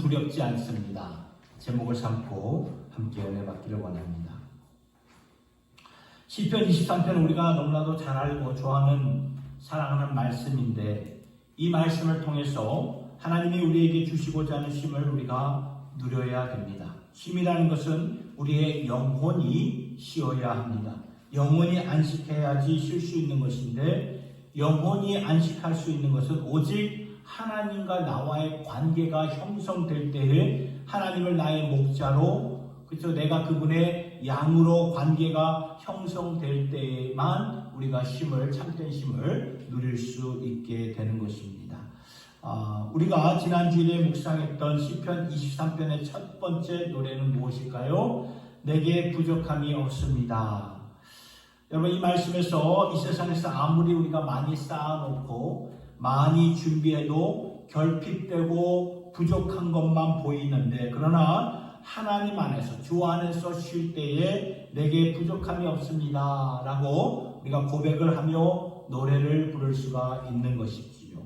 두렵지 않습니다. 제목을 삼고 함께 은혜받기를 원합니다. 시편 23편 우리가 너무나도 잘 알고 좋아하는 사랑하는 말씀인데, 이 말씀을 통해서 하나님이 우리에게 주시고자 하는 쉼을 우리가 누려야 됩니다. 쉼이라는 것은 우리의 영혼이 쉬어야 합니다. 영혼이 안식해야지 쉴 수 있는 것인데, 영혼이 안식할 수 있는 것은 오직 하나님과 나와의 관계가 형성될 때에, 하나님을 나의 목자로, 그렇죠, 내가 그분의 양으로 관계가 형성될 때에만 우리가 쉼을, 참된 쉼을 누릴 수 있게 되는 것입니다. 우리가 지난주일에 묵상했던 시편 23편의 첫 번째 노래는 무엇일까요? 내게 부족함이 없습니다. 여러분, 이 말씀에서 이 세상에서 아무리 우리가 많이 쌓아놓고 많이 준비해도 결핍되고 부족한 것만 보이는데, 그러나 하나님 안에서, 주 안에서 쉴 때에 내게 부족함이 없습니다 라고 우리가 고백을 하며 노래를 부를 수가 있는 것이지요.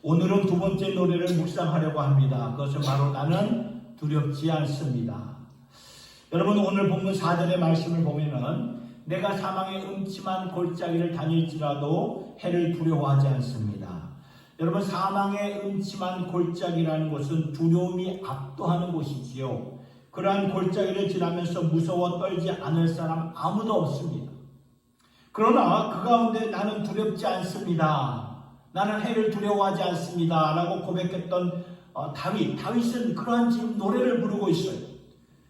오늘은 두 번째 노래를 묵상하려고 합니다. 그것은 바로 나는 두렵지 않습니다. 여러분, 오늘 본문 4절의 말씀을 보면은 내가 사망의 음침한 골짜기를 다닐지라도 해를 두려워하지 않습니다. 여러분, 사망의 음침한 골짜기라는 것은 두려움이 압도하는 곳이지요. 그러한 골짜기를 지나면서 무서워 떨지 않을 사람 아무도 없습니다. 그러나 그 가운데 나는 두렵지 않습니다. 나는 해를 두려워하지 않습니다 라고 고백했던 다윗은 그러한 지금 노래를 부르고 있어요.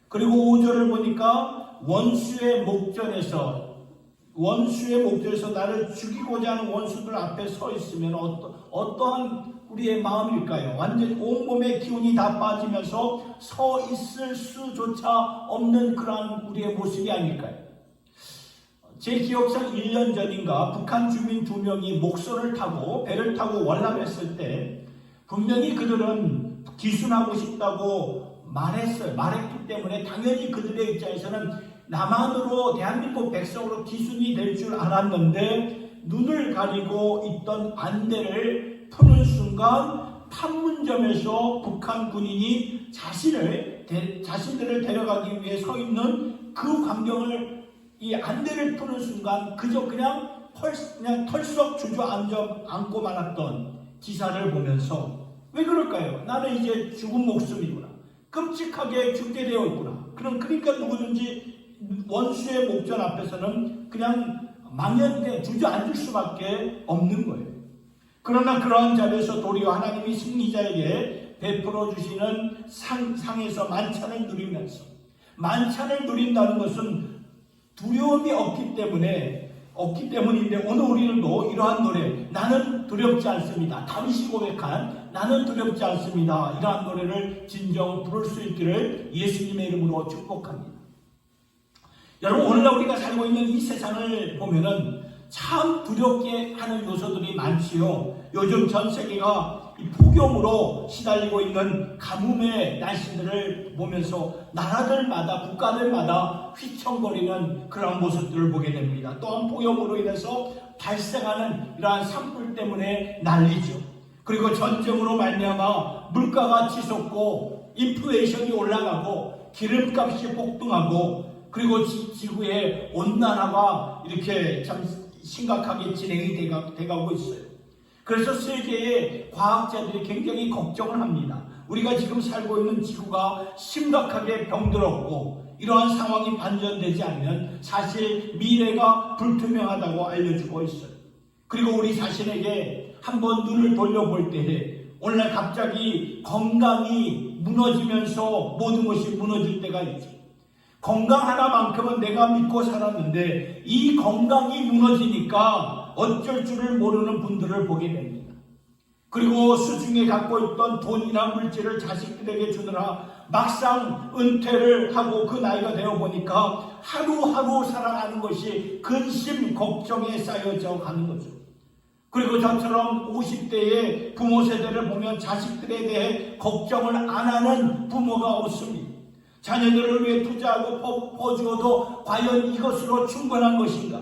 그리고 5절을 보니까 원수의 목전에서 나를 죽이고자 하는 원수들 앞에 서 있으면 어떠한 우리의 마음일까요? 완전 온몸의 기운이 다 빠지면서 서 있을 수조차 없는 그러한 우리의 모습이 아닐까요? 제 기억상 1년 전인가 북한 주민 2명이 목선을 타고 배를 타고 월남했을 때 분명히 그들은 기순하고 싶다고 말했기 때문에 당연히 그들의 입장에서는 남한으로, 대한민국 백성으로 기순이 될 줄 알았는데, 눈을 가리고 있던 안대를 푸는 순간 판문점에서 북한 군인이 자신들을 데려가기 위해 서 있는 그 광경을, 이 안대를 푸는 순간 그냥 털썩 주저앉고 말았던 기사를 보면서, 왜 그럴까요? 나는 이제 죽은 목숨이구나, 끔찍하게 죽게 되어 있구나. 그러니까 누구든지 원수의 목전 앞에서는 그냥 망연대 주저앉을 수밖에 없는 거예요. 그러나 그러한 자리에서 도리어 하나님이 승리자에게 베풀어 주시는 상에서 만찬을 누리면서, 만찬을 누린다는 것은 두려움이 없기 때문인데, 오늘 우리는도 이러한 노래, 나는 두렵지 않습니다, 다윗이 고백한 나는 두렵지 않습니다, 이러한 노래를 진정 부를 수 있기를 예수님의 이름으로 축복합니다. 여러분, 오늘날 우리가 살고 있는 이 세상을 보면은 참 두렵게 하는 요소들이 많지요. 요즘 전 세계가 이 폭염으로 시달리고 있는 가뭄의 날씨들을 보면서 나라들마다, 국가들마다 휘청거리는 그런 모습들을 보게 됩니다. 또한 폭염으로 인해서 발생하는 이러한 산불 때문에 난리죠. 그리고 전쟁으로 말미암아 물가가 치솟고 인플레이션이 올라가고 기름값이 폭등하고, 그리고 지구의 온난화가 이렇게 참 심각하게 진행이 돼가고 있어요. 그래서 세계의 과학자들이 굉장히 걱정을 합니다. 우리가 지금 살고 있는 지구가 심각하게 병들었고, 이러한 상황이 반전되지 않으면 사실 미래가 불투명하다고 알려주고 있어요. 그리고 우리 자신에게 한번 눈을 돌려볼 때에 오늘날 갑자기 건강이 무너지면서 모든 것이 무너질 때가 있죠. 건강 하나만큼은 내가 믿고 살았는데 이 건강이 무너지니까 어쩔 줄을 모르는 분들을 보게 됩니다. 그리고 수중에 갖고 있던 돈이나 물질을 자식들에게 주느라 막상 은퇴를 하고 그 나이가 되어 보니까 하루하루 살아가는 것이 근심, 걱정에 쌓여져 가는 거죠. 그리고 저처럼 50대의 부모 세대를 보면 자식들에 대해 걱정을 안 하는 부모가 없습니다. 자녀들을 위해 투자하고 퍼주어도 과연 이것으로 충분한 것인가?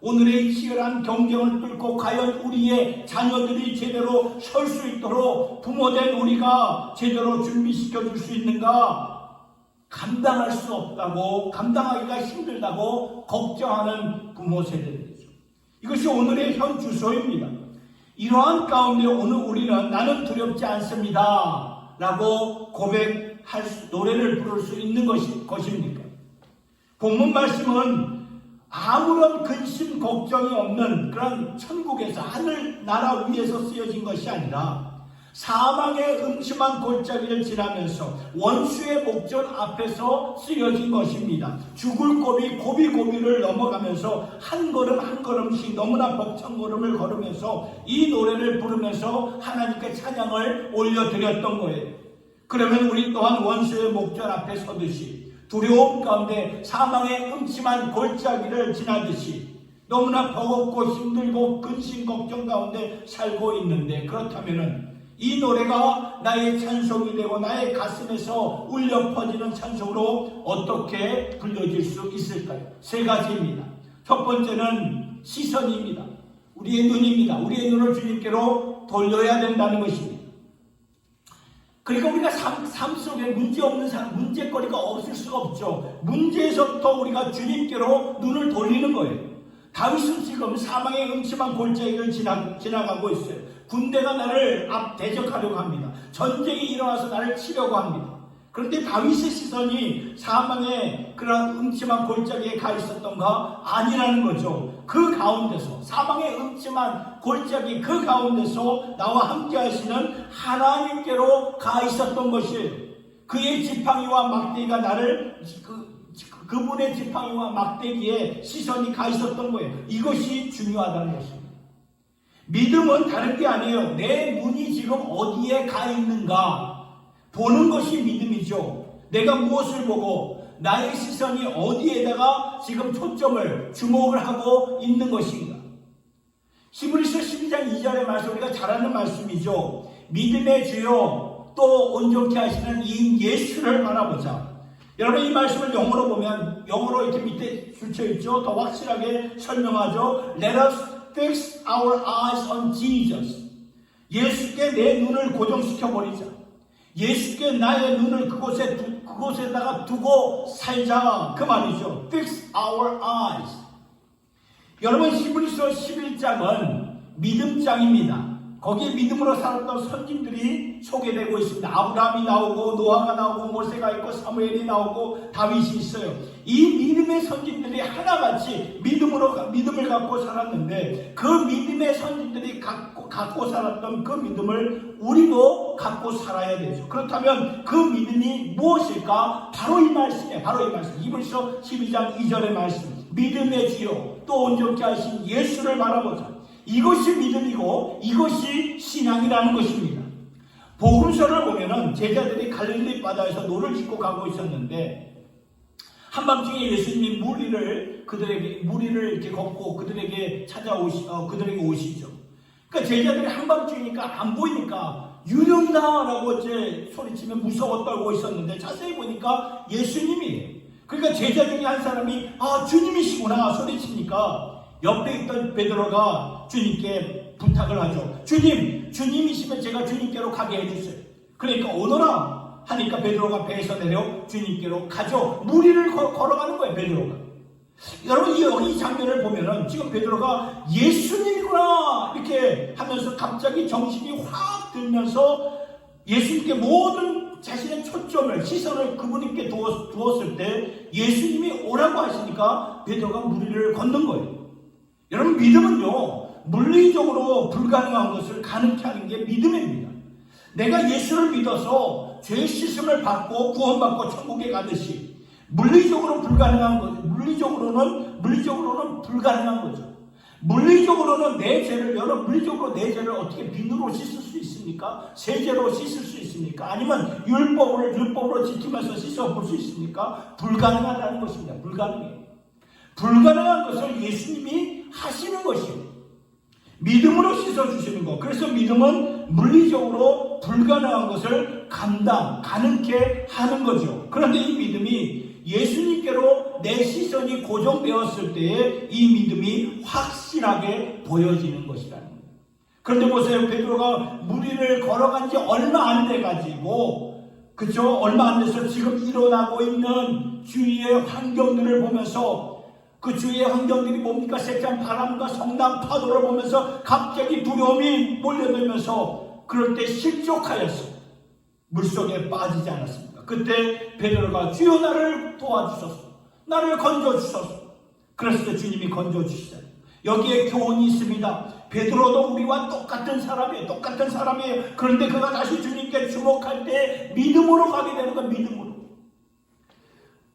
오늘의 치열한 경쟁을 뚫고 과연 우리의 자녀들이 제대로 설 수 있도록 부모된 우리가 제대로 준비시켜 줄 수 있는가? 감당할 수 없다고, 감당하기가 힘들다고 걱정하는 부모 세대들이죠. 이것이 오늘의 현 주소입니다. 이러한 가운데 오늘 우리는 나는 두렵지 않습니다 라고 고백할 노래를 부를 수 있는 것입니까? 본문 말씀은 아무런 근심 걱정이 없는 그런 천국에서 하늘나라 위에서 쓰여진 것이 아니라 사망의 음침한 골짜기를 지나면서 원수의 목전 앞에서 쓰여진 것입니다. 죽을 고비를 넘어가면서 한 걸음 한 걸음씩 너무나 벅찬 걸음을 걸으면서 이 노래를 부르면서 하나님께 찬양을 올려드렸던 거예요. 그러면 우리 또한 원수의 목전 앞에 서듯이 두려움 가운데 사망의 음침한 골짜기를 지나듯이 너무나 버겁고 힘들고 근심 걱정 가운데 살고 있는데, 그렇다면은 이 노래가 나의 찬송이 되고 나의 가슴에서 울려 퍼지는 찬송으로 어떻게 불려질 수 있을까요? 세 가지입니다. 첫 번째는 시선입니다. 우리의 눈입니다. 우리의 눈을 주님께로 돌려야 된다는 것입니다. 그러니까 우리가 삶 속에 문제 없는 사람, 문제거리가 없을 수가 없죠. 문제에서부터 우리가 주님께로 눈을 돌리는 거예요. 다윗은 지금 사망의 음침한 골짜기를 지나가고 있어요. 군대가 나를 대적하려고 합니다. 전쟁이 일어나서 나를 치려고 합니다. 그런데 다윗의 시선이 사망의 그런 음침한 골짜기에 가 있었던가? 아니라는 거죠. 그 가운데서, 사망의 음침한 골짜기 그 가운데서 나와 함께 하시는 하나님께로 가 있었던 것이에요. 그의 지팡이와 막대기가 나를, 그분의 지팡이와 막대기에 시선이 가 있었던 거예요. 이것이 중요하다는 것입니다. 믿음은 다른 게 아니에요. 내 눈이 지금 어디에 가 있는가 보는 것이 믿음이죠. 내가 무엇을 보고 나의 시선이 어디에다가 지금 초점을, 주목을 하고 있는 것인가. 히브리서 12장 2절의 말씀, 우리가 잘 아는 말씀이죠. 믿음의 주요 또 온전케 하시는 이 예수를 바라보자. 여러분, 이 말씀을 영어로 보면, 영어로 이렇게 밑에 줄쳐있죠. 더 확실하게 설명하죠. Let us fix our eyes on Jesus. 예수께 내 눈을 고정시켜버리자. 예수께 나의 눈을 그곳에다가 두고 살자. 그 말이죠. Fix our eyes. 여러분, 히브리서 11장은 믿음장입니다. 거기에 믿음으로 살았던 선진들이 소개되고 있습니다. 아브라함이 나오고 노아가 나오고 모세가 있고 사무엘이 나오고 다윗이 있어요. 이 믿음의 선진들이 하나같이 믿음을 갖고 살았는데, 그 믿음의 선진들이 갖고 살았던 그 믿음을 우리도 갖고 살아야 되죠. 그렇다면 그 믿음이 무엇일까? 바로 이 말씀이에요. 바로 이 말씀. 히브리서 12장 2절의 말씀. 믿음의 주요 또 온전케 하신 예수를 바라보자. 이것이 믿음이고 이것이 신앙이라는 것입니다. 복음서를 보면은 제자들이 갈릴리 바다에서 노를 짓고 가고 있었는데, 한밤중에 예수님이 무리를 이렇게 걷고 그들에게 그들에게 오시죠. 그러니까 제자들이 한밤중이니까 안 보이니까 유령이다라고 이제 소리치며 무서워 떨고 있었는데, 자세히 보니까 예수님이에요. 그러니까 제자 중에 한 사람이 주님이시구나 소리치니까 옆에 있던 베드로가 주님께 부탁을 하죠. 주님이시면 제가 주님께로 가게 해주세요. 그러니까 오너라 하니까 베드로가 배에서 내려 주님께로 가죠. 무리를 걸어가는 거예요, 베드로가. 여러분, 이 장면을 보면은 지금 베드로가 예수님이구나 이렇게 하면서 갑자기 정신이 확 들면서 예수님께 모든 자신의 초점을, 시선을 그분께 두었을 때 예수님이 오라고 하시니까 베드로가 무리를 걷는 거예요. 여러분, 믿음은요, 물리적으로 불가능한 것을 가능케 하는 게 믿음입니다. 내가 예수를 믿어서 죄 씻음을 받고 구원받고 천국에 가듯이 물리적으로는 불가능한 거죠. 물리적으로는 내 죄를, 물리적으로 내 죄를 어떻게 비누로 씻을 수 있습니까? 세제로 씻을 수 있습니까? 아니면 율법으로 지키면서 씻어 볼 수 있습니까? 불가능하다는 것입니다. 불가능한 것을 예수님이 하시는 것이에요. 믿음으로 씻어주시는 것. 그래서 믿음은 물리적으로 불가능한 것을 가능케 하는 거죠. 그런데 이 믿음이 예수님께로 내 시선이 고정되었을 때에 이 믿음이 확실하게 보여지는 것이라는 거예요. 그런데 보세요. 베드로가 물 위를 걸어간 지 얼마 안 돼가지고, 그죠? 얼마 안 돼서 지금 일어나고 있는 주위의 환경들을 보면서, 그 주위의 환경들이 뭡니까? 세찬 바람과 성난 파도를 보면서 갑자기 두려움이 몰려들면서 그럴 때 실족하였어. 물속에 빠지지 않았습니다. 그때 베드로가 주여 나를 도와주소서, 나를 건져주소서. 그랬을 때 주님이 건져주시잖아요. 여기에 교훈이 있습니다. 베드로도 우리와 똑같은 사람이에요. 똑같은 사람이에요. 그런데 그가 다시 주님께 주목할 때 믿음으로 가게 되는 건 믿음으로.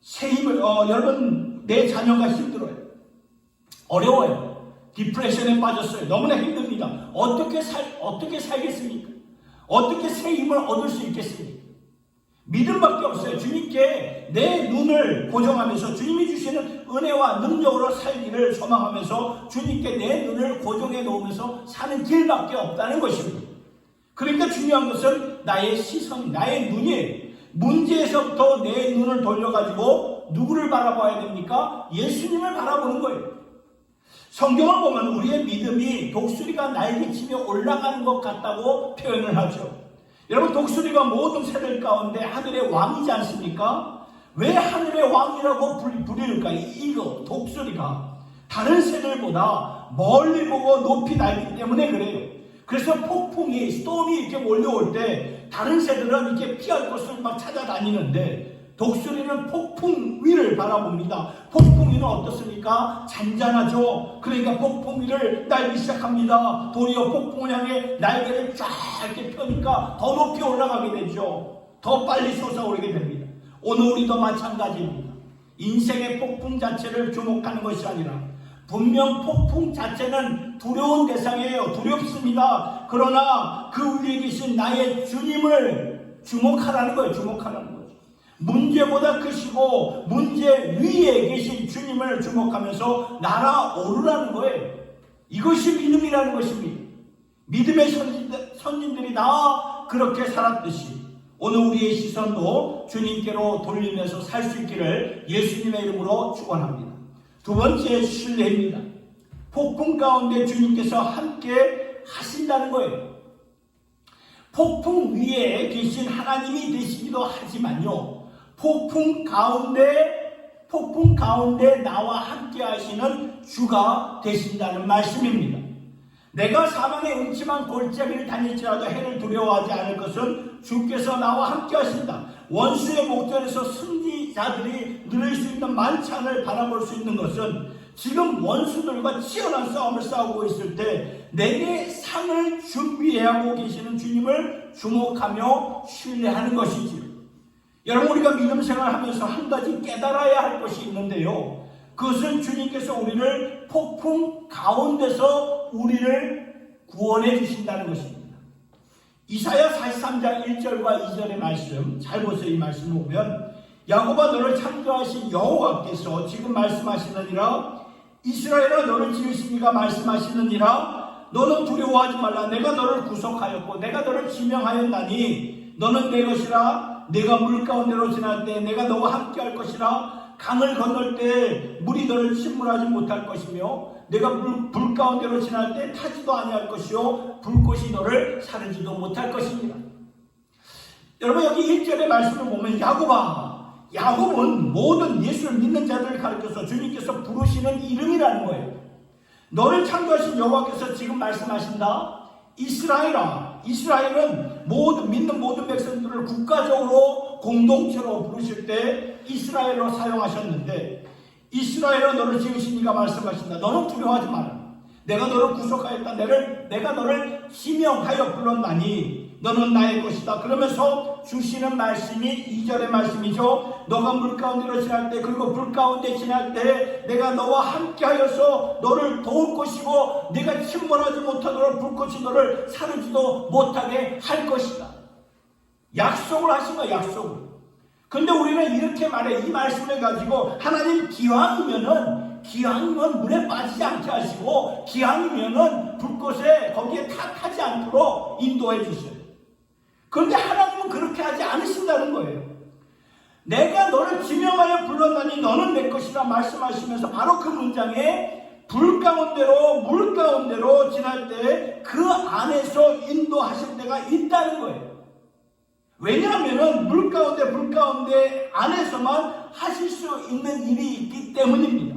새 힘을, 여러분, 내 자녀가 힘들어요. 어려워요. 디프레션에 빠졌어요. 너무나 힘듭니다. 어떻게 살겠습니까? 어떻게 새 힘을 얻을 수 있겠습니까? 믿음밖에 없어요. 주님께 내 눈을 고정하면서 주님이 주시는 은혜와 능력으로 살기를 소망하면서 주님께 내 눈을 고정해 놓으면서 사는 길밖에 없다는 것입니다. 그러니까 중요한 것은 나의 시선, 나의 눈이에요. 문제에서부터 내 눈을 돌려가지고 누구를 바라봐야 됩니까? 예수님을 바라보는 거예요. 성경을 보면 우리의 믿음이 독수리가 날개치며 올라가는 것 같다고 표현을 하죠. 여러분, 독수리가 모든 새들 가운데 하늘의 왕이지 않습니까? 왜 하늘의 왕이라고 부를까요? 이거 독수리가 다른 새들보다 멀리 보고 높이 날기 때문에 그래요. 그래서 폭풍이, 스톰이 이렇게 몰려올 때 다른 새들은 이렇게 피할 곳을 막 찾아다니는데 독수리는 폭풍 위를 바라봅니다. 폭풍 위는 어떻습니까? 잔잔하죠. 그러니까 폭풍 위를 날기 시작합니다. 도리어 폭풍을 향해 날개를 쫙 이렇게 펴니까 더 높이 올라가게 되죠. 더 빨리 솟아오르게 됩니다. 오늘 우리도 마찬가지입니다. 인생의 폭풍 자체를 주목하는 것이 아니라 분명 폭풍 자체는 두려운 대상이에요. 두렵습니다. 그러나 그 위에 계신 나의 주님을 주목하라는 거예요. 주목하라는 거예요. 문제보다 크시고 문제 위에 계신 주님을 주목하면서 날아오르라는 거예요. 이것이 믿음이라는 것입니다. 믿음의 선진들이 다 그렇게 살았듯이 오늘 우리의 시선도 주님께로 돌리면서 살 수 있기를 예수님의 이름으로 축원합니다. 두 번째 신뢰입니다. 폭풍 가운데 주님께서 함께 하신다는 거예요. 폭풍 위에 계신 하나님이 되시기도 하지만요, 폭풍 가운데 나와 함께 하시는 주가 되신다는 말씀입니다. 내가 사망의 음침한 골짜기를 다닐지라도 해를 두려워하지 않을 것은 주께서 나와 함께 하신다. 원수의 목전에서 승리자들이 누릴 수 있는 만찬을 바라볼 수 있는 것은 지금 원수들과 치열한 싸움을 싸우고 있을 때 내게 상을 준비하고 계시는 주님을 주목하며 신뢰하는 것이지요. 여러분, 우리가 믿음 생활하면서 한 가지 깨달아야 할 것이 있는데요, 그것은 주님께서 우리를 폭풍 가운데서 우리를 구원해 주신다는 것입니다. 이사야 43장 1절과 2절의 말씀 잘 보세요. 이 말씀을 보면 야곱아 너를 창조하신 여호와께서 지금 말씀하시느니라, 이스라엘아 너를 지으신 이가 말씀하시느니라, 너는 두려워하지 말라. 내가 너를 구속하였고 내가 너를 지명하였나니 너는 내 것이라. 내가 물 가운데로 지날 때 내가 너와 함께 할 것이라. 강을 건널 때 물이 너를 침몰하지 못할 것이며 내가 불 가운데로 지날 때 타지도 아니할 것이요 불꽃이 너를 사르지도 못할 것입니다. 여러분, 여기 1절의 말씀을 보면 야곱은 모든 예수를 믿는 자들을 가르쳐서 주님께서 부르시는 이름이라는 거예요. 너를 창조하신 여호와께서 지금 말씀하신다. 이스라엘은 믿는 모든 백성들을 국가적으로 공동체로 부르실 때 이스라엘로 사용하셨는데, 이스라엘은 너를 지으신 이가 말씀하신다. 너는 두려워하지 마라. 내가 너를 구속하였다. 내가 너를 지명하여 불렀나니 너는 나의 것이다. 그러면서 주시는 말씀이 2절의 말씀이죠. 너가 물 가운데로 지날 때, 그리고 불 가운데 지날 때 내가 너와 함께 하여서 너를 도울 것이고 내가 침몰하지 못하도록 불꽃이 너를 사르지도 못하게 할 것이다. 약속을 하신 거야, 약속을. 근데 우리는 이렇게 말해. 이 말씀을 가지고 하나님 기왕이면 물에 빠지지 않게 하시고 기왕이면은 불꽃에 거기에 타지 않도록 인도해 주세요. 그런데 하나님은 그렇게 하지 않으신다는 거예요. 내가 너를 지명하여 불렀나니 너는 내 것이라 말씀하시면서 바로 그 문장에 불 가운데로 물 가운데로 지날 때 그 안에서 인도하실 때가 있다는 거예요. 왜냐하면 물 가운데 불 가운데 안에서만 하실 수 있는 일이 있기 때문입니다.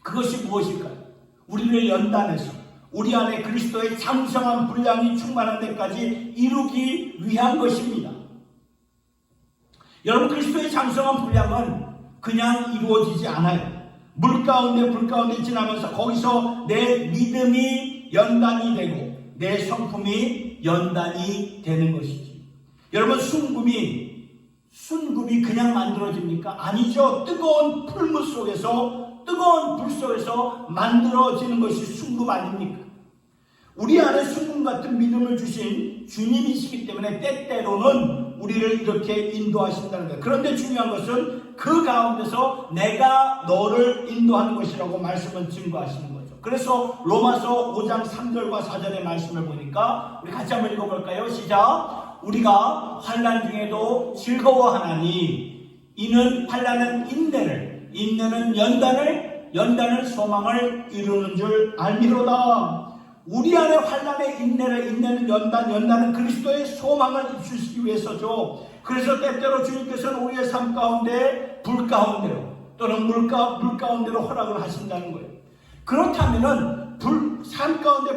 그것이 무엇일까요? 우리를 연단해서 우리 안에 그리스도의 장성한 분량이 충만한 데까지 이루기 위한 것입니다. 여러분, 그리스도의 장성한 분량은 그냥 이루어지지 않아요. 물 가운데 불 가운데 지나면서 거기서 내 믿음이 연단이 되고 내 성품이 연단이 되는 것이지. 여러분, 순금이 그냥 만들어집니까? 아니죠. 뜨거운 풀물 속에서, 뜨거운 불 속에서 만들어지는 것이 순금 아닙니까? 우리 안에 순금 같은 믿음을 주신 주님이시기 때문에 때때로는 우리를 이렇게 인도하신다는 거예요. 그런데 중요한 것은 그 가운데서 내가 너를 인도하는 것이라고 말씀을 증거하시는 거죠. 그래서 로마서 5장 3절과 4절의 말씀을 보니까 우리 같이 한번 읽어볼까요? 시작. 우리가 환난 중에도 즐거워하나니 이는 환난은 인내를, 인내는 연단을 소망을 이루는 줄 알미로다. 우리 안에 환난의 인내를, 인내는 연단은 그리스도의 소망을 입히시기 위해서죠. 그래서 때때로 주님께서는 우리의 삶 가운데 불 가운데로 또는 물 가운데로 허락을 하신다는 거예요. 그렇다면은 삶 가운데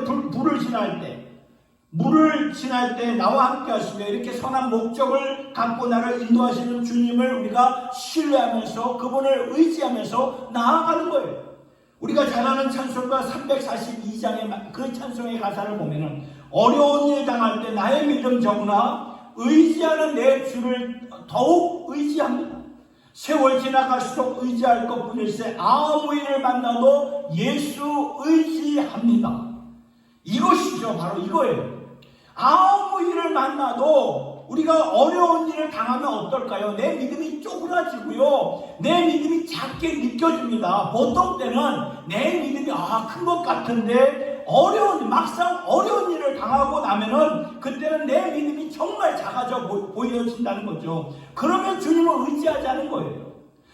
물을 지날 때 나와 함께 하시며 이렇게 선한 목적을 갖고 나를 인도하시는 주님을 우리가 신뢰하면서 그분을 의지하면서 나아가는 거예요. 우리가 잘 아는 찬송가 342장의 그 찬송의 가사를 보면은 어려운 일 당할 때 나의 믿음 적으나 의지하는 내 주를 더욱 의지합니다. 세월 지나갈수록 의지할 것뿐일세 아무 일을 만나도 예수 의지합니다. 이것이죠. 바로 이거예요. 아무 일을 만나도 우리가 어려운 일을 당하면 어떨까요? 내 믿음이 쪼그라지고요. 내 믿음이 작게 느껴집니다. 보통 때는 내 믿음이 큰 것 같은데 막상 어려운 일을 당하고 나면은 그때는 내 믿음이 정말 작아져 보여진다는 거죠. 그러면 주님을 의지하자는 거예요.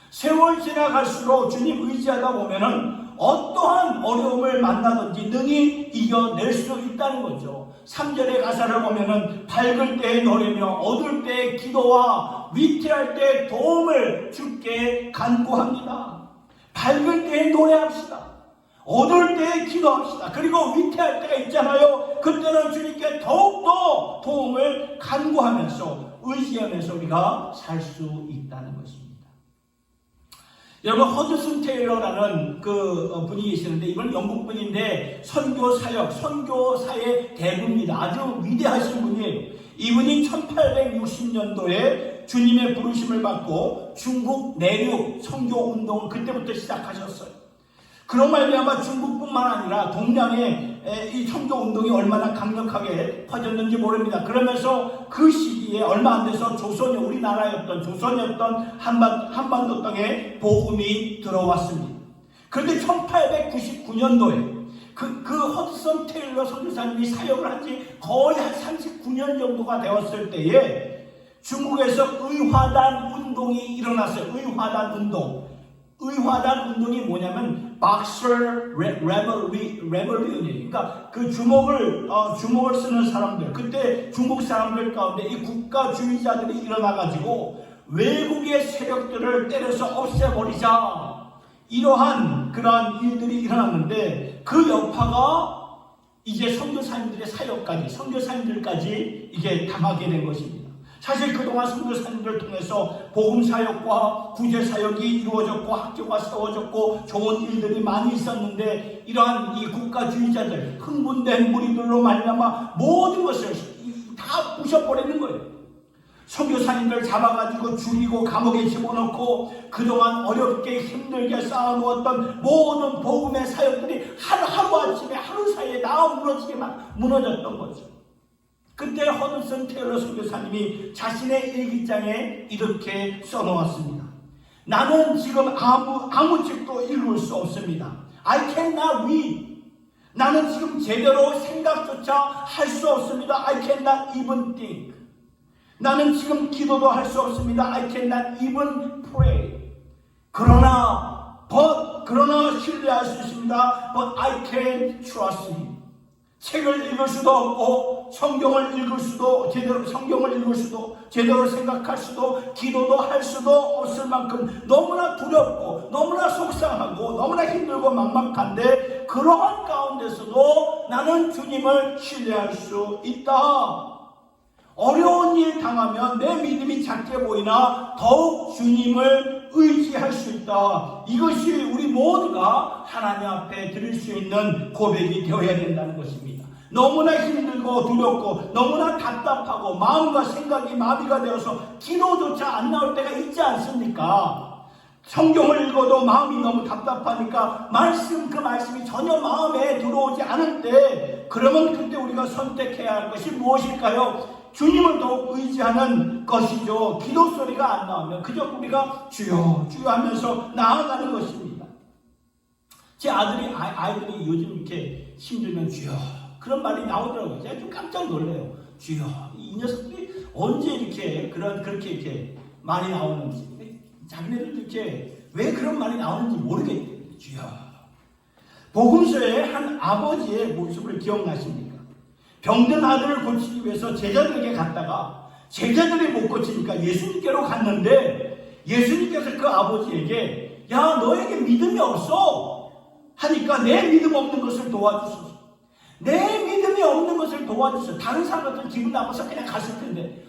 세월 지나갈수록 주님 의지하다 보면은 어떠한 어려움을 만나든지 능히 이겨낼 수 있다는 거죠. 3절의 가사를 보면은 밝을 때에 노래며 어두울 때에 기도와 위태할 때에 도움을 주께 간구합니다. 밝을 때에 노래합시다. 어두울 때에 기도합시다. 그리고 위태할 때가 있잖아요. 그때는 주님께 더욱더 도움을 간구하면서 의지하면서 우리가 살 수 있다는 것입니다. 여러분, 허드슨 테일러라는 그 분이 계시는데 이분 영국 분인데 선교사의 대부입니다. 아주 위대하신 분이에요. 이분이 1860년도에 주님의 부르심을 받고 중국 내륙 선교 운동을 그때부터 시작하셨어요. 그런 말미암아 중국뿐만 아니라 동양의 이 선교 운동이 얼마나 강력하게 퍼졌는지 모릅니다. 그러면서 그 시기에 얼마 안 돼서 우리나라였던 조선이었던 한반도 땅에 복음이 들어왔습니다. 그런데 1899년도에 그 허드슨 테일러 선교사님이 사역을 한 지 거의 한 39년 정도가 되었을 때에 중국에서 의화단 운동이 일어났어요. 의화단 운동이 뭐냐면 Boxer Rebellion, 그러니까 그 주먹을 쓰는 사람들, 그때 중국 사람들 가운데 이 국가주의자들이 일어나가지고 외국의 세력들을 때려서 없애버리자, 이러한 그러한 일들이 일어났는데 그 여파가 이제 선교사님들까지 이게 당하게 된 것입니다. 사실 그동안 선교사님들을 통해서 복음사역과 구제사역이 이루어졌고 학교가 세워졌고 좋은 일들이 많이 있었는데 이러한 이 국가주의자들, 흥분된 무리들로 말미암아 모든 것을 다 부셔버리는 거예요. 선교사님들 잡아가지고 죽이고 감옥에 집어넣고 그동안 어렵게 힘들게 쌓아놓았던 모든 복음의 사역들이 하루아침에 하루 사이에 다 무너졌던 거죠. 그때 허드슨 테일러 선교사님이 자신의 일기장에 이렇게 써놓았습니다. 나는 지금 아무 책도 읽을 수 없습니다. I cannot read. 나는 지금 제대로 생각조차 할 수 없습니다. I cannot even think. 나는 지금 기도도 할 수 없습니다. I cannot even pray. 그러나 신뢰할 수 있습니다. But I can trust him. 책을 읽을 수도 없고 성경을 읽을 수도 제대로 생각할 수도 기도도 할 수도 없을 만큼 너무나 두렵고 너무나 속상하고 너무나 힘들고 막막한데 그러한 가운데서도 나는 주님을 신뢰할 수 있다. 어려운 일 당하면 내 믿음이 작게 보이나 더욱 주님을 의지할 수 있다. 이것이 우리 모두가 하나님 앞에 드릴 수 있는 고백이 되어야 된다는 것입니다. 너무나 힘들고 두렵고 너무나 답답하고 마음과 생각이 마비가 되어서 기도조차 안 나올 때가 있지 않습니까? 성경을 읽어도 마음이 너무 답답하니까 그 말씀이 전혀 마음에 들어오지 않을 때 그러면 그때 우리가 선택해야 할 것이 무엇일까요? 주님을 더욱 의지하는 것이죠. 기도 소리가 안 나오면 그저 우리가 주여 주여 하면서 나아가는 것입니다. 제 아이들이 요즘 이렇게 힘들면 주여 그런 말이 나오더라고요. 제가 좀 깜짝 놀래요. 주여 이 녀석들이 언제 이렇게 그렇게 이렇게 말이 나오는지 자기네들도 이렇게 왜 그런 말이 나오는지 모르겠대요. 주여. 복음서의 한 아버지의 모습을 기억나십니까? 병든 아들을 고치기 위해서 제자들에게 갔다가 제자들이 못 고치니까 예수님께로 갔는데 예수님께서 그 아버지에게 야 너에게 믿음이 없어 하니까 내 믿음 없는 것을 도와주소서. 내 믿음이 없는 것을 도와주소서. 다른 사람 같은 기분 나빠서 그냥 갔을 텐데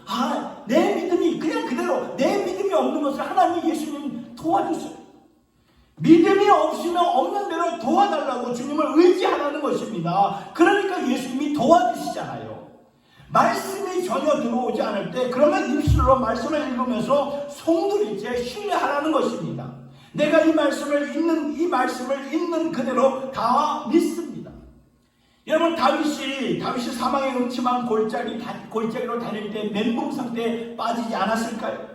내 믿음이 그냥 그대로 내 믿음이 없는 것을 하나님 예수님 도와주세요. 믿음이 없으면 없는 대로 도와달라고 주님을 의지하라는 것입니다. 그러니까 예수님이 도와주시잖아요. 말씀이 전혀 들어오지 않을 때 그러면 입술로 말씀을 읽으면서 송두리째 신뢰하라는 것입니다. 내가 이 말씀을 읽는 그대로 다 믿습니다. 여러분 다윗이 사망의 음침한 골짜기로 다닐 때 멘붕 상태에 빠지지 않았을까요?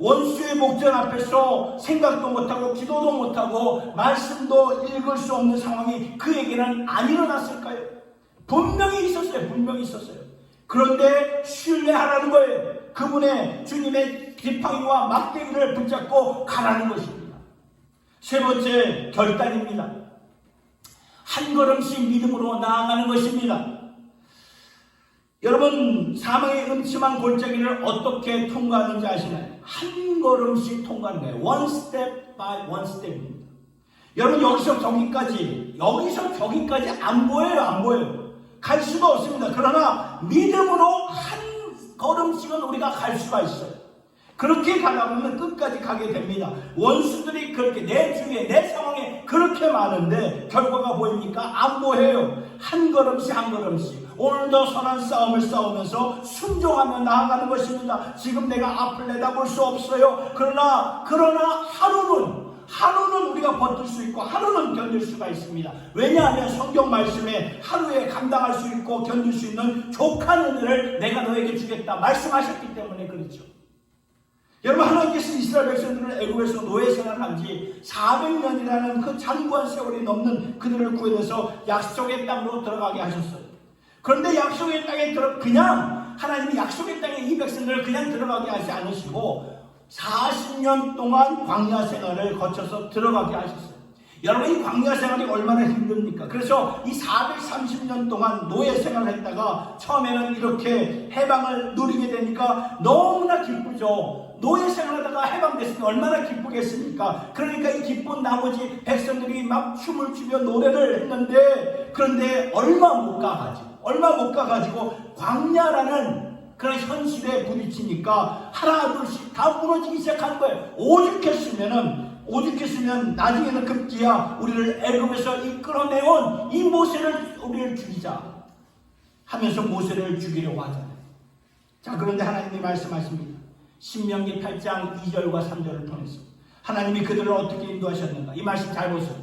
원수의 목전 앞에서 생각도 못하고 기도도 못하고 말씀도 읽을 수 없는 상황이 그에게는 안 일어났을까요? 분명히 있었어요. 그런데 신뢰하라는 거예요. 그분의 주님의 지팡이와 막대기를 붙잡고 가라는 것입니다. 세 번째 결단입니다. 한 걸음씩 믿음으로 나아가는 것입니다. 여러분 사망의 음침한 골짜기를 어떻게 통과하는지 아시나요? 한 걸음씩 통과하는 거예요. One step by one step입니다. 여러분 여기서 저기까지 안 보여요. 갈 수가 없습니다. 그러나 믿음으로 한 걸음씩은 우리가 갈 수가 있어요. 그렇게 가다 보면 끝까지 가게 됩니다. 원수들이 그렇게 내 주위에 내 상황에 그렇게 많은데 결과가 보입니까? 안 보여요. 한 걸음씩 오늘도 선한 싸움을 싸우면서 순종하며 나아가는 것입니다. 지금 내가 앞을 내다볼 수 없어요. 그러나 하루는 우리가 버틸 수 있고 하루는 견딜 수가 있습니다. 왜냐하면 성경 말씀에 하루에 감당할 수 있고 견딜 수 있는 족한 은혜를 내가 너에게 주겠다 말씀하셨기 때문에 그렇죠. 여러분 하나님께서 이스라엘 백성들을 애굽에서 노예 생활한 지 400년이라는 그 장구한 세월이 넘는 그들을 구해내서 약속의 땅으로 들어가게 하셨어요. 그런데 약속의 땅에 하나님이 약속의 땅에 이 백성들을 그냥 들어가게 하지 않으시고 40년 동안 광야 생활을 거쳐서 들어가게 하셨어요. 여러분 이 광야 생활이 얼마나 힘듭니까? 그래서 이 430년 동안 노예 생활을 했다가 처음에는 이렇게 해방을 누리게 되니까 너무나 기쁘죠. 노예 생활하다가 해방됐으니 얼마나 기쁘겠습니까? 그러니까 이 기쁜 나머지 백성들이 막 춤을 추며 노래를 했는데 그런데 얼마 못 가가지고 광야라는 그런 현실에 부딪히니까 하나 둘씩 다 무너지기 시작한 거예요. 오죽했으면 나중에는 급기야 우리를 애굽에서 이끌어내온 이 모세를 우리를 죽이자 하면서 모세를 죽이려고 하잖아요. 자 그런데 하나님이 말씀하십니다. 신명기 8장 2절과 3절을 통해서 하나님이 그들을 어떻게 인도하셨는가 이 말씀 잘 보세요.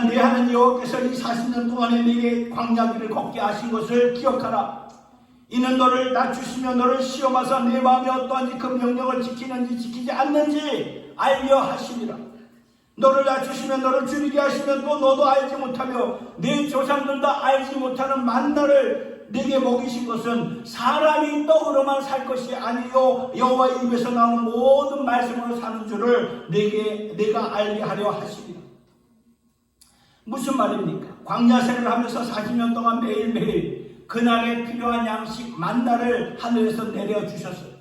내 하나님 여호와께서 이 40년 동안에 네게 광야길을 걷게 하신 것을 기억하라. 이는 너를 낮추시며 너를 시험하사 내 마음이 어떠한지 그 명령을 지키는지 지키지 않는지 알려 하심이라. 너를 낮추시며 너를 줄이게 하시면 또 너도 알지 못하며 네 조상들도 알지 못하는 만나를 내게 먹이신 것은 사람이 떡으로만 살 것이 아니요 여호와의 입에서 나오는 모든 말씀으로 사는 줄을 내가 알게 하려 하시리라. 무슨 말입니까? 광야 생활을 하면서 40년 동안 매일매일 그날에 필요한 양식 만나를 하늘에서 내려주셨어요.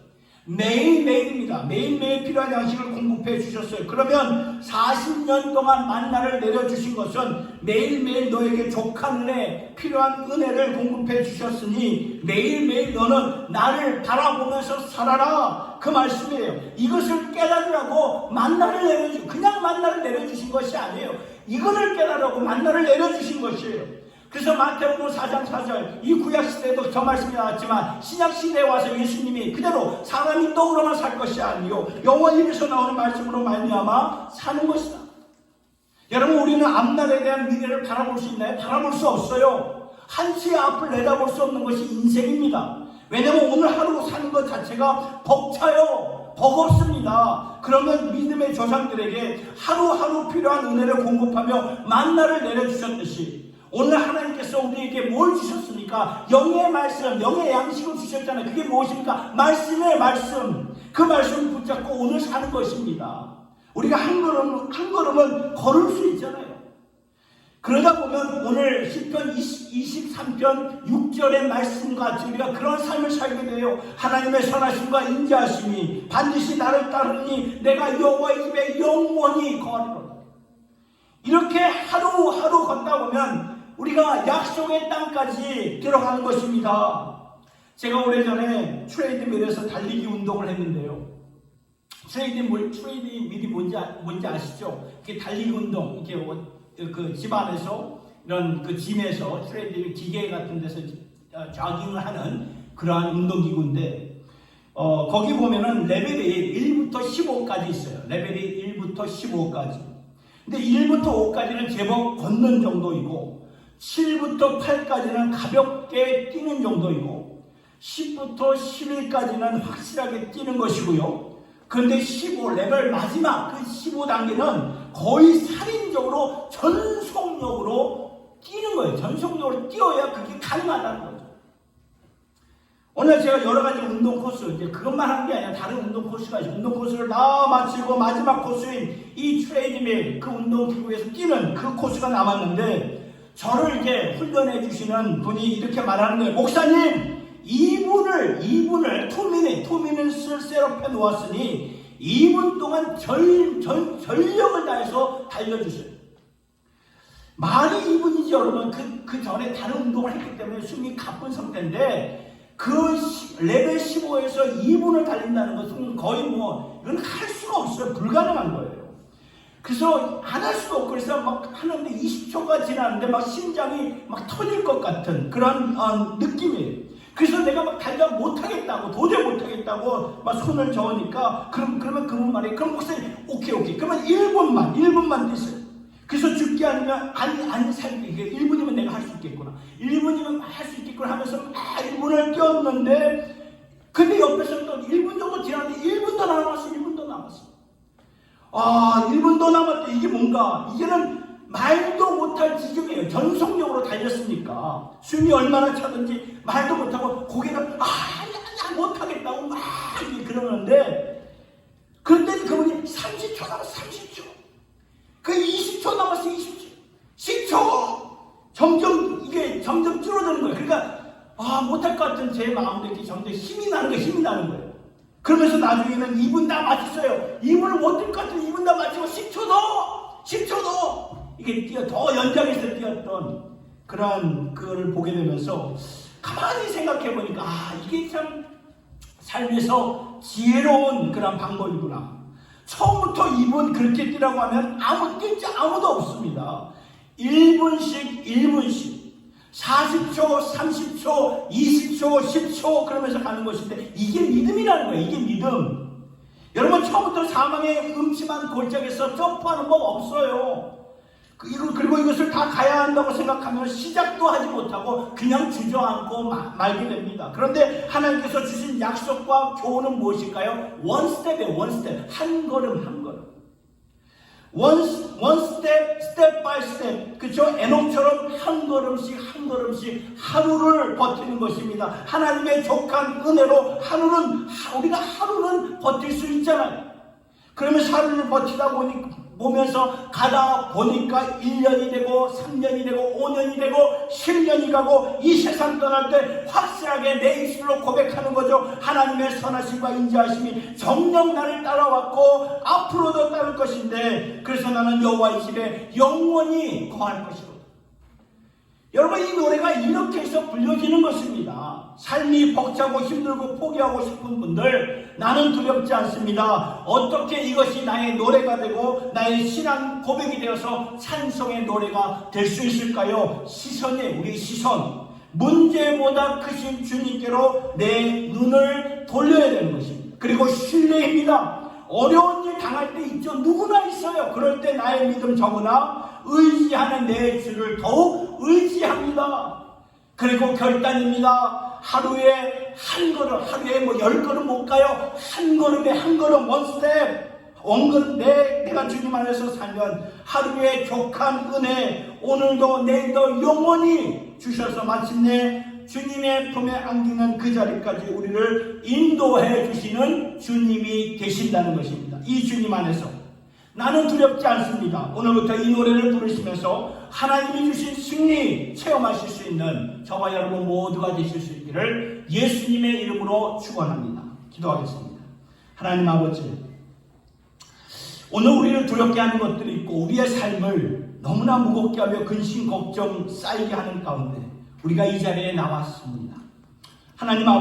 매일매일입니다. 매일매일 필요한 양식을 공급해 주셨어요. 그러면 40년 동안 만나를 내려주신 것은 매일매일 너에게 족한 은혜, 필요한 은혜를 공급해 주셨으니 매일매일 너는 나를 바라보면서 살아라. 그 말씀이에요. 이것을 깨달으라고 만나를 내려주신, 그냥 만나를 내려주신 것이 아니에요. 이거를 깨달으라고 만나를 내려주신 것이에요. 그래서 마태복음 4장 4절, 이 구약시대에도 저 말씀이 나왔지만 신약시대에 와서 예수님이 그대로 사람이 떡으로만 살 것이 아니요 여호와 입에서 나오는 말씀으로 말미암아 사는 것이다. 여러분, 우리는 앞날에 대한 미래를 바라볼 수 있나요? 바라볼 수 없어요. 한치의 앞을 내다볼 수 없는 것이 인생입니다. 왜냐하면 오늘 하루 사는 것 자체가 벅차요. 버겁습니다. 그러면 믿음의 조상들에게 하루하루 필요한 은혜를 공급하며 만나를 내려주셨듯이 오늘 하나님께서 우리에게 뭘 주셨습니까? 영의 말씀, 영의 양식을 주셨잖아요. 그게 무엇입니까? 말씀의 말씀. 그 말씀을 붙잡고 오늘 사는 것입니다. 우리가 한 걸음은 걸을 수 있잖아요. 그러다 보면 오늘 시편 23편 6절의 말씀과 같이 우리가 그런 삶을 살게 돼요. 하나님의 선하심과 인자하심이 반드시 나를 따르니 내가 여호와의 입에 영원히 거하리로다. 이렇게 하루하루 걷다 보면 우리가 약속의 땅까지 들어가는 것입니다. 제가 오래전에 트레이드밀에서 달리기 운동을 했는데요. 트레이드밀이 뭔지 아시죠? 이렇게 달리기 운동, 이렇게 그 집안에서 이런 그 짐에서 트레이드밀 기계 같은 데서 조깅을 하는 그러한 운동기구인데, 거기 보면은 레벨이 1부터 15까지 있어요. 레벨이 1부터 15까지. 근데 1부터 5까지는 제법 걷는 정도이고, 7부터 8까지는 가볍게 뛰는 정도이고, 10부터 11까지는 확실하게 뛰는 것이고요. 그런데 15 레벨 마지막 그 15단계는 거의 살인적으로 전속력으로 뛰는 거예요. 전속력으로 뛰어야 그게 가능하다는 거죠. 오늘 제가 여러 가지 운동 코스, 이제 그것만 하는 게 아니라 다른 운동 코스가 있어요. 운동 코스를 다 마치고 마지막 코스인 이 트레이드밀 그 운동기구에서 뛰는 그 코스가 남았는데, 저를 이제 훈련해 주시는 분이 이렇게 말하는 거예요. 목사님, 2분을 2미닛을 셋업해 놓았으니 2분 동안 전력을 다해서 달려주세요. 말이 2분이죠, 여러분. 그 전에 다른 운동을 했기 때문에 숨이 가쁜 상태인데, 그 레벨 15에서 2분을 달린다는 것은 거의 이건 할 수가 없어요. 불가능한 거예요. 그래서 안 할 수도 없고, 그래서 막 하는데 20초가 지나는데 막 심장이 막 터질 것 같은 그런 느낌이에요. 그래서 내가 막 달려 못하겠다고, 도저히 못하겠다고 막 손을 저으니까, 그러면 그분 말이, 그럼 목사님, 오케이. 그러면 1분만 뛰세요. 그래서 죽기 아니면, 안 살게. 1분이면 내가 할 수 있겠구나. 1분이면 할 수 있겠구나 하면서 막 1분을 뛰었는데, 근데 옆에서 또 1분 정도 지났는데 1분 더 남았어. 1분 더 남았대. 이게 뭔가, 이제는 말도 못할 지경이에요. 전속력으로 달렸으니까 숨이 얼마나 차든지 말도 못하고 고개를 못하겠다고 막 그러는데, 그런데 그분이 30초 남았어. 30초. 그 20초 남았어. 20초. 10초. 점점 줄어드는 거예요. 그러니까 못할 것 같은 제 마음도 이렇게 점점 힘이 나는 거예요. 그러면서 나중에는 2분 다 맞췄어요. 2분을 못 뛸 것 같은 2분 다 맞추고 10초 더 이게 더 연장해서 뛰었던 그런 그거를 보게 되면서 가만히 생각해 보니까 이게 참 삶에서 지혜로운 그런 방법이구나. 처음부터 2분 그렇게 뛰라고 하면 아무도 없습니다. 1분씩 40초, 30초, 20초, 10초 그러면서 가는 것인데, 이게 믿음이라는 거예요. 이게 믿음. 여러분, 처음부터 사망의 음침한 골짜기에서 점프하는 법 없어요. 그리고 이것을 다 가야 한다고 생각하면 시작도 하지 못하고 그냥 주저앉고 말게 됩니다. 그런데 하나님께서 주신 약속과 교훈은 무엇일까요? 원 스텝이에요. 한 걸음. 원 스텝 바이 스텝, 그쵸? 에녹처럼 한 걸음씩 한 걸음씩 하루를 버티는 것입니다. 하나님의 족한 은혜로 우리가 하루는 버틸 수 있잖아요. 그러면 하루를 버티다 보면서 가다 보니까 1년이 되고 3년이 되고 5년이 되고 10년이 가고 이 세상 떠날 때 확실하게 내 입술로 고백하는 거죠. 하나님의 선하심과 인자하심이 정녕 나를 따라왔고 앞으로도 따를 것인데, 그래서 나는 여호와의 집에 영원히 거할 것이로다. 여러분, 이 노래가 이렇게 해서 불려지는 것입니다. 삶이 벅차고 힘들고 포기하고 싶은 분들, 나는 두렵지 않습니다. 어떻게 이것이 나의 노래가 되고 나의 신앙 고백이 되어서 찬송의 노래가 될 수 있을까요? 우리 시선, 문제보다 크신 주님께로 내 눈을 돌려야 되는 것입니다. 그리고 신뢰입니다. 어려운 일 당할 때 있죠. 누구나 있어요. 그럴 때 나의 믿음 적으나 의지하는 내 주를 더욱 의지합니다. 그리고 결단입니다. 하루에 한 걸음, 하루에 10걸음 못 가요. 한 걸음에 한 걸음, 원 스텝. 원근 내가 주님 안에서 살면 하루에 족한 은혜, 오늘도 내일도 영원히 주셔서 마침내 주님의 품에 안기는 그 자리까지 우리를 인도해 주시는 주님이 계신다는 것입니다. 이 주님 안에서 나는 두렵지 않습니다. 오늘부터 이 노래를 부르시면서 하나님이 주신 승리 체험하실 수 있는 저와 여러분 모두가 되실 수 있기를 예수님의 이름으로 축원합니다. 기도하겠습니다. 하나님 아버지, 오늘 우리를 두렵게 하는 것들이 있고 우리의 삶을 너무나 무겁게 하며 근심 걱정 쌓이게 하는 가운데 우리가 이 자리에 나왔습니다. 하나님 아버지,